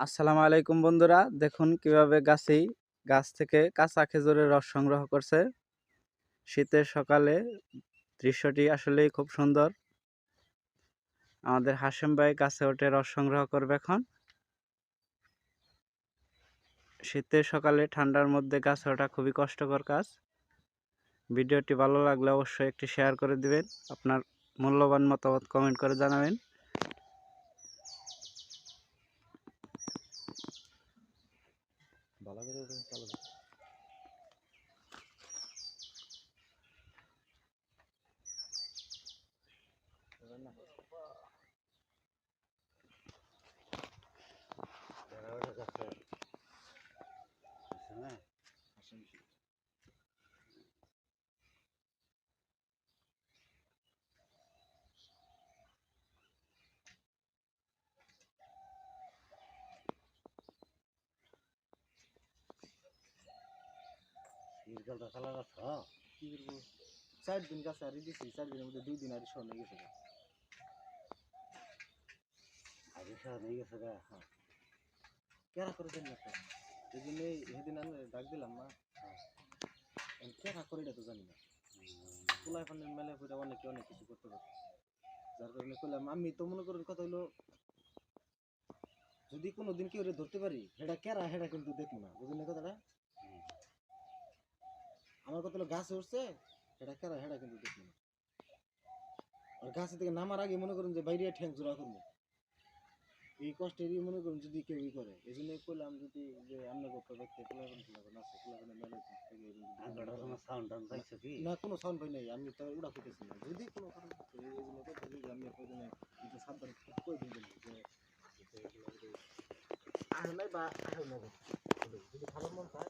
আসসালামু আলাইকুম বন্ধুরা, দেখুন কিভাবে গাছ থেকে কাঁচা খেজুরের রস সংগ্রহ করছে। শীতের সকালে দৃশ্যটি আসলেই খুব সুন্দর। আমাদের হাশেম ভাই গাছে উঠে রস সংগ্রহ করবে এখন। শীতের সকালে ঠান্ডার মধ্যে গাছে ওঠা খুবই কষ্টকর কাজ। ভিডিওটি ভালো লাগলে অবশ্যই একটি শেয়ার করে দিবেন। আপনার মূল্যবান মতামত কমেন্ট করে জানাবেন। ভালো করে কি করবো 4 দিন গাছে আরি দিছি 4 দিনের মধ্যে 2 দিন আরি শোন হয়ে গেছে কেরা করে দেন না এই জন্য সেদিন আমি ডাক দিলাম মা কেরা করে এটা তো জানি না পোলাই ফান্ডের মেলে ফুটে অনেকে অনেক কিছু করতে পারে যার কারণে করলাম আমি তো মনে করার কথা হলো যদি কোনোদিন কেউ ধরতে পারি সেটা কেরা সেটা কিন্তু দেখবো না বুঝলেন কথাটা আমার কথা হলো গাছে উঠছে সেটা কেরা সেটা কিন্তু দেখবো না আর গাছে থেকে নামার আগে মনে করুন যে বাইরে ঠ্যাং জোড়া করবো এই কষ্টেরই মনে করুন যদি কেউ করে এই জন্য করলাম যদি যে আমরা করতে দেখতে না কোনো সাউন্ড পাই নাই আমি তো উড়া করতেছি না যদি কোনো কারণ থাকে এই জন্য করতে যে আমি প্রয়োজনে একটু সাবধান করে দিন যে আহ নাই বা আহ না যদি খারাপ মন চায়